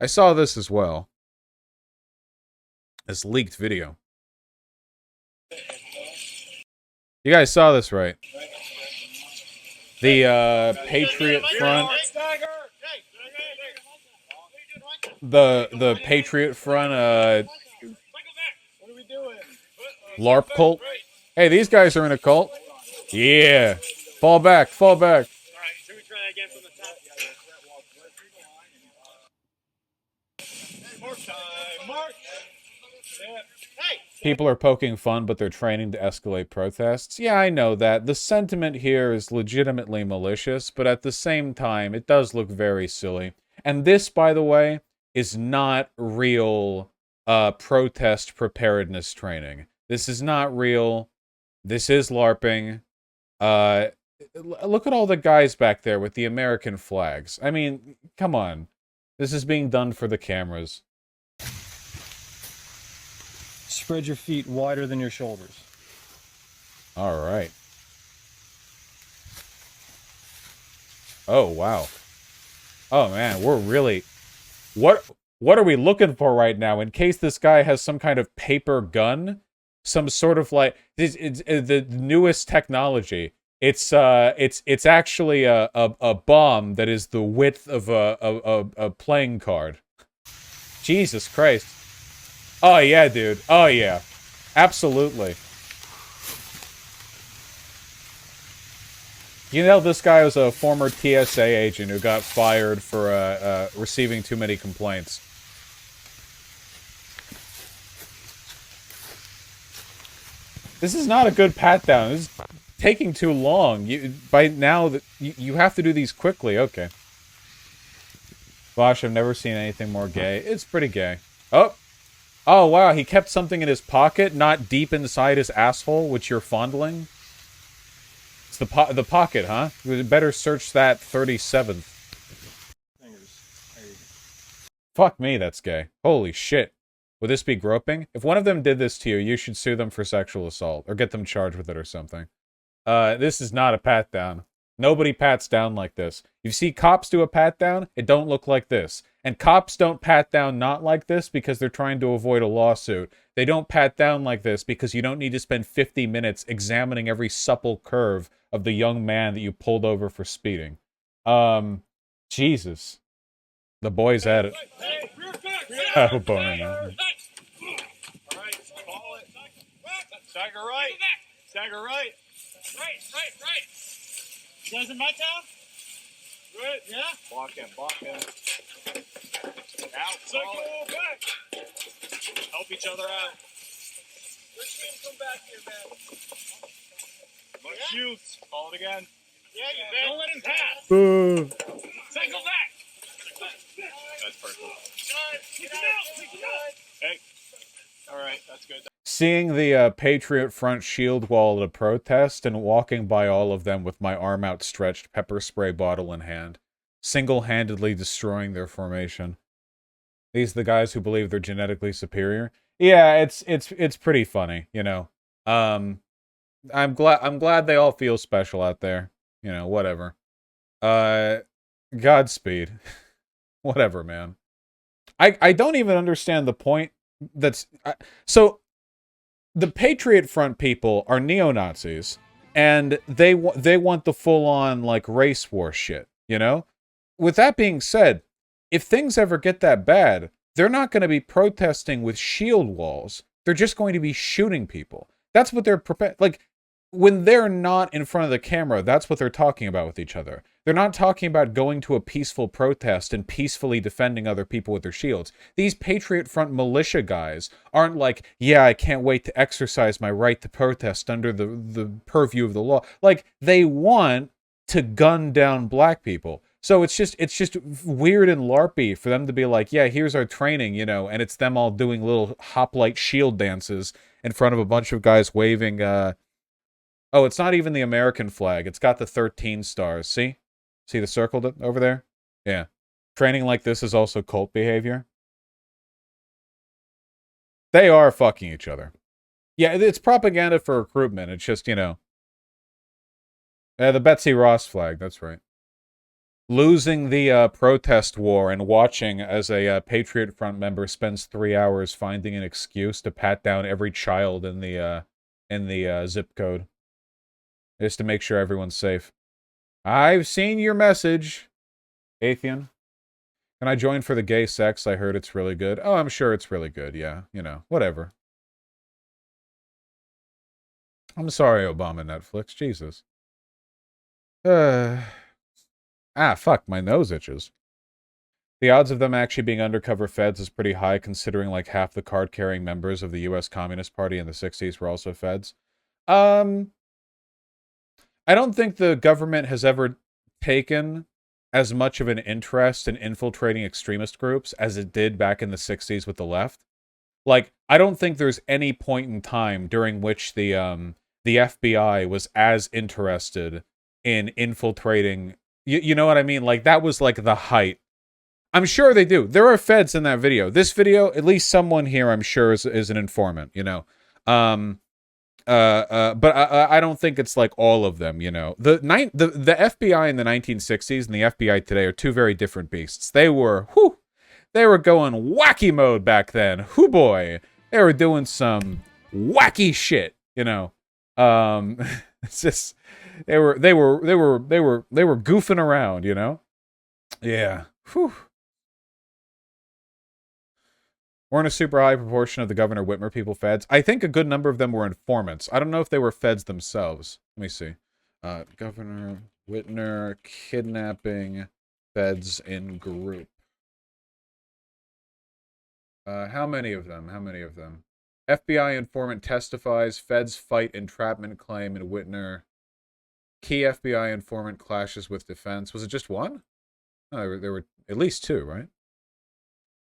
I saw this as well. This leaked video. You guys saw this, right? The Patriot Front. The Patriot Front LARP cult. Hey, these guys are in a cult. Yeah. Fall back, fall back. Alright, should we try that again from the top? Hey, mark time, mark! Hey! People are poking fun, but they're training to escalate protests. Yeah, I know that. The sentiment here is legitimately malicious, but at the same time, it does look very silly. And this, by the way, is not real protest preparedness training. This is not real. This is LARPing. Look at all the guys back there with the American flags. I mean, come on. This is being done for the cameras. Spread your feet wider than your shoulders. All right. Oh, wow. Oh, man, we're really... What are we looking for right now? In case this guy has some kind of paper gun? Some sort of like... It's the newest technology. It's actually a bomb that is the width of a playing card. Jesus Christ. Oh, yeah, dude. Oh, yeah. Absolutely. You know, this guy was a former TSA agent who got fired for receiving too many complaints. This is not a good pat-down. This is taking too long. By now, you have to do these quickly. Okay. Vaush, I've never seen anything more gay. It's pretty gay. Oh! Oh, wow, he kept something in his pocket, not deep inside his asshole, which you're fondling. It's the pocket, huh? You better search that 37th. Fuck me, that's gay. Holy shit. Would this be groping? If one of them did this to you, you should sue them for sexual assault, or get them charged with it or something. This is not a pat-down. Nobody pats down like this. You see cops do a pat-down, it don't look like this. And cops don't pat down not like this because they're trying to avoid a lawsuit. They don't pat down like this because you don't need to spend 50 minutes examining every supple curve of the young man that you pulled over for speeding. Jesus. The boy's at it. I have a boner now. Alright, call it. Stagger right. Stagger right. Right. You guys in my town? Good, yeah? Block him. Out, cycle back. Help each other out. Which means come back here, man. Much shoots. Call it again. Yeah, you bet. Don't let him pass. Boo. Cycle back. That's perfect. Get out. Hey. Alright, that's good. Seeing the Patriot Front shield wall at a protest and walking by all of them with my arm outstretched, pepper spray bottle in hand. Single-handedly destroying their formation. These are the guys who believe they're genetically superior. Yeah, it's pretty funny, you know. I'm glad they all feel special out there. You know, whatever. Godspeed. Whatever, man. I don't even understand the point that's... So, the Patriot Front people are neo-Nazis, and they want the full-on, like, race war shit, you know? With that being said, if things ever get that bad, they're not going to be protesting with shield walls. They're just going to be shooting people. That's what they're like, when they're not in front of the camera, that's what they're talking about with each other. They're not talking about going to a peaceful protest and peacefully defending other people with their shields. These Patriot Front militia guys aren't like, yeah, I can't wait to exercise my right to protest under the purview of the law. Like, they want to gun down black people. So it's just weird and LARPy for them to be like, yeah, here's our training, you know, and it's them all doing little hoplite shield dances in front of a bunch of guys waving, oh, it's not even the American flag. It's got the 13 stars. See? See the circle over there? Yeah. Training like this is also cult behavior. They are fucking each other. Yeah, it's propaganda for recruitment. It's just, you know, the Betsy Ross flag. That's right. Losing the protest war and watching as a Patriot Front member spends 3 hours finding an excuse to pat down every child in the zip code, just to make sure everyone's safe. I've seen your message, Atheon. Can I join for the gay sex? I heard it's really good. Oh, I'm sure it's really good. Yeah, you know, whatever. I'm sorry, Obama Netflix. Jesus. Fuck, my nose itches. The odds of them actually being undercover feds is pretty high, considering like half the card-carrying members of the U.S. Communist Party in the 60s were also feds. I don't think the government has ever taken as much of an interest in infiltrating extremist groups as it did back in the 60s with the left. Like, I don't think there's any point in time during which the FBI was as interested in infiltrating. You know what I mean? Like, that was like the height. I'm sure they do. There are feds in that video. This video, at least someone here, I'm sure, is an informant, you know. But I don't think it's like all of them, you know. The FBI in the 1960s and the FBI today are two very different beasts. They were going wacky mode back then. Whoo boy. They were doing some wacky shit, you know. It's just they were goofing around, you know. Yeah. Whew. Weren't a super high proportion of the Governor Whitmer people feds. I think a good number of them were informants. I don't know if they were feds themselves. Let me see. Governor Whitmer kidnapping feds in group. How many of them? How many of them? FBI informant testifies. Feds fight entrapment claim in Whitmer. Key FBI informant clashes with defense. Was it just one? Oh, there were at least two, right?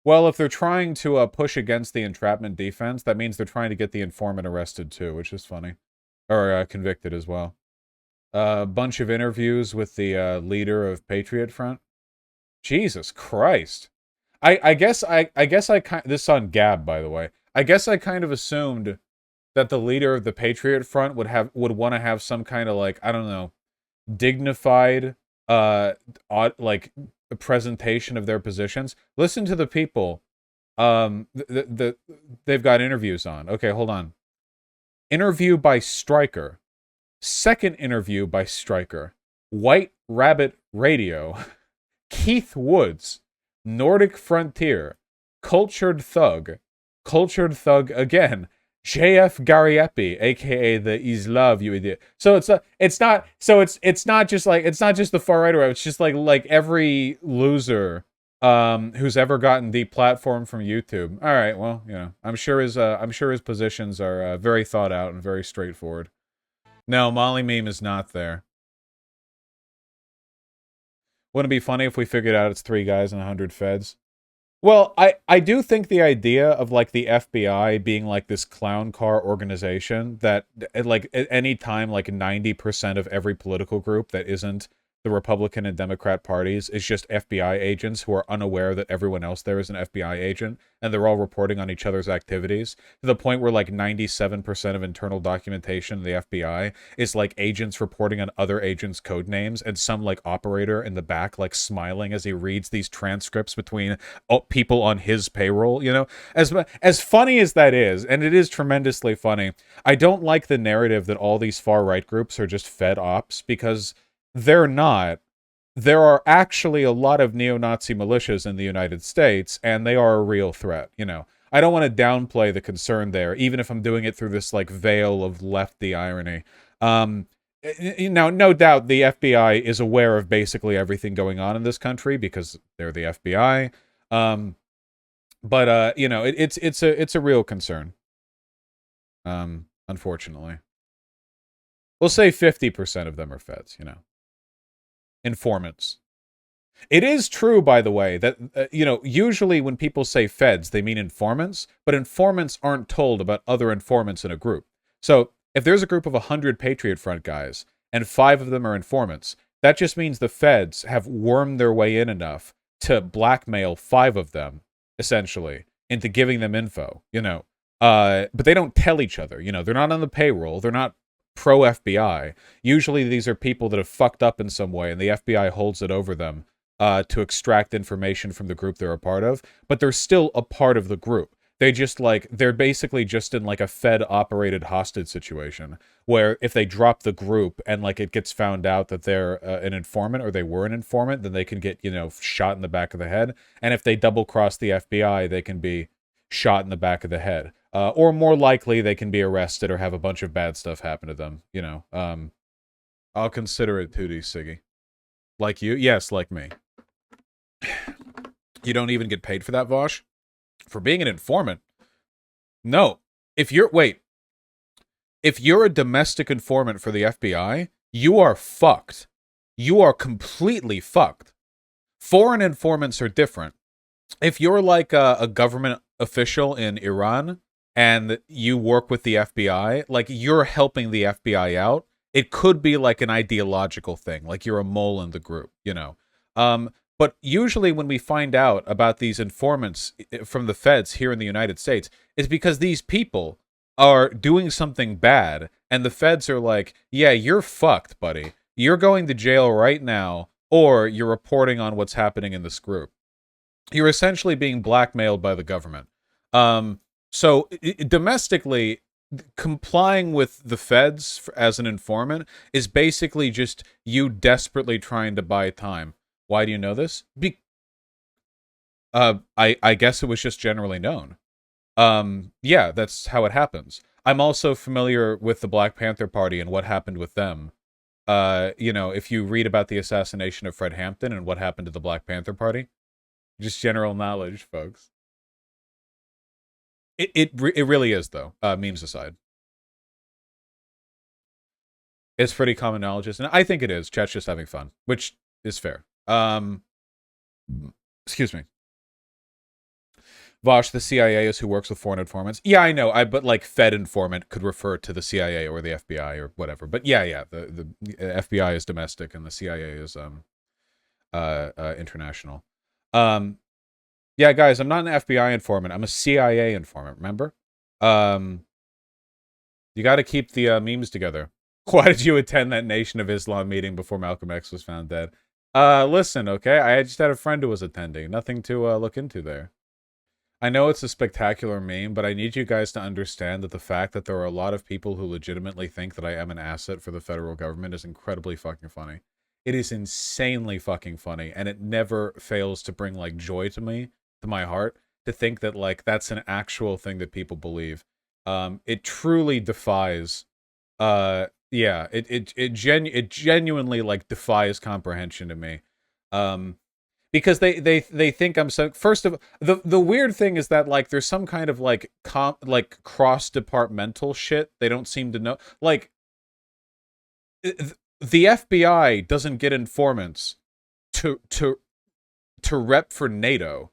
Well, if they're trying to push against the entrapment defense, that means they're trying to get the informant arrested too, which is funny. Or convicted as well. A bunch of interviews with the leader of Patriot Front. Jesus Christ. I guess this is on Gab, by the way. I guess I kind of assumed that the leader of the Patriot Front would want to have some kind of, like, I don't know, dignified like a presentation of their positions. Listen to the people. They've got interviews on. Okay, hold on. Interview by Stryker. Second interview by Stryker. White Rabbit Radio. Keith Woods. Nordic Frontier. Cultured Thug again. JF Gariepi, aka the Islav, you idiot. So it's not just the far right or it's just like every loser who's ever gotten deplatformed from YouTube. All right, well, you know, I'm sure his positions are very thought out and very straightforward. No, Molly Meme is not there. Wouldn't it be funny if we figured out it's 3 guys and 100 feds? Well, I do think the idea of, like, the FBI being, like, this clown car organization that, like, at any time, like, 90% of every political group that isn't the Republican and Democrat parties is just FBI agents who are unaware that everyone else there is an FBI agent, and they're all reporting on each other's activities, to the point where, like, 97% of internal documentation of the FBI is, like, agents reporting on other agents' code names, and some, like, operator in the back, like, smiling as he reads these transcripts between people on his payroll, you know? As funny as that is, and it is tremendously funny, I don't like the narrative that all these far-right groups are just Fed ops, because they're not. There are actually a lot of neo-Nazi militias in the United States, and they are a real threat, you know. I don't want to downplay the concern there, even if I'm doing it through this, like, veil of lefty irony. Now, no doubt the FBI is aware of basically everything going on in this country, because they're the FBI. But you know, it's a real concern. Unfortunately. We'll say 50% of them are feds, you know. Informants. It is true, by the way, that, you know, usually when people say feds, they mean informants, but informants aren't told about other informants in a group. So, if there's a group of 100 Patriot Front guys, and 5 of them are informants, that just means the feds have wormed their way in enough to blackmail 5 of them, essentially, into giving them info, you know. But they don't tell each other. You know, they're not on the payroll. They're not pro FBI. Usually these are people that have fucked up in some way, and the FBI holds it over them to extract information from the group they're a part of. But they're still a part of the group. They just they're basically just in like a Fed operated hostage situation where if they drop the group and like it gets found out that they're an informant or they were an informant, then they can get, you know, shot in the back of the head. And if they double cross the FBI, they can be shot in the back of the head. Or more likely they can be arrested or have a bunch of bad stuff happen to them, you know. I'll consider it 2D, Siggy. Like you? Yes, like me. You don't even get paid for that, Vaush? For being an informant? No. If you're a domestic informant for the FBI, you are fucked. You are completely fucked. Foreign informants are different. If you're like a government official in Iran and you work with the FBI, like you're helping the FBI out, it could be like an ideological thing, like you're a mole in the group, you know. But usually when we find out about these informants from the feds here in the United States, it's because these people are doing something bad, and the feds are like, yeah, you're fucked, buddy. You're going to jail right now, or you're reporting on what's happening in this group. You're essentially being blackmailed by the government. So domestically, complying with the feds as an informant is basically just you desperately trying to buy time. Why do you know this? I guess it was just generally known. Yeah, that's how it happens. I'm also familiar with the Black Panther Party and what happened with them. You know, if you read about the assassination of Fred Hampton and what happened to the Black Panther Party, just general knowledge, folks. It really is, though, memes aside. It's pretty common knowledge, and I think it is. Chat's just having fun, which is fair. Excuse me. Vaush, the CIA is who works with foreign informants. Yeah, I know. But like Fed informant could refer to the CIA or the FBI or whatever. But yeah. The FBI is domestic and the CIA is international. Yeah, guys, I'm not an FBI informant. I'm a CIA informant. Remember? You got to keep the memes together. Why did you attend that Nation of Islam meeting before Malcolm X was found dead? Listen, okay? I just had a friend who was attending. Nothing to look into there. I know it's a spectacular meme, but I need you guys to understand that the fact that there are a lot of people who legitimately think that I am an asset for the federal government is incredibly fucking funny. It is insanely fucking funny, and it never fails to bring, like, joy to me, to my heart, to think that, like, that's an actual thing that people believe. It truly defies, yeah, it genuinely, like, defies comprehension to me. Because they think I'm so. First of the weird thing is that like there's some kind of like cross departmental shit they don't seem to know. Like the FBI doesn't get informants to rep for NATO.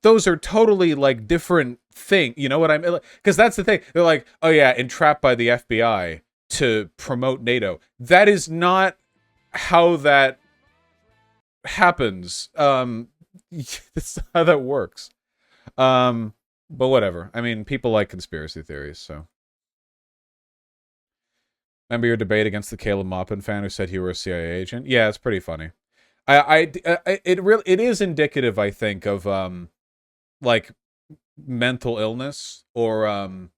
Those are totally like different thing. You know what I mean? Because that's the thing. They're like, oh yeah, entrapped by the FBI to promote NATO. That is not how that happens. That's how that works. But whatever. I mean, people like conspiracy theories, so. Remember your debate against the Caleb Maupin fan who said you were a CIA agent? Yeah, it's pretty funny. It is indicative, I think, of like mental illness or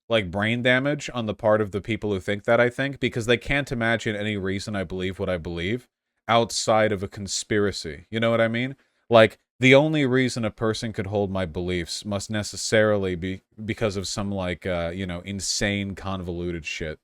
like brain damage on the part of the people who think that, I think, because they can't imagine any reason I believe what I believe outside of a conspiracy. You know what I mean? Like, the only reason a person could hold my beliefs must necessarily be because of some, like, you know, insane, convoluted shit.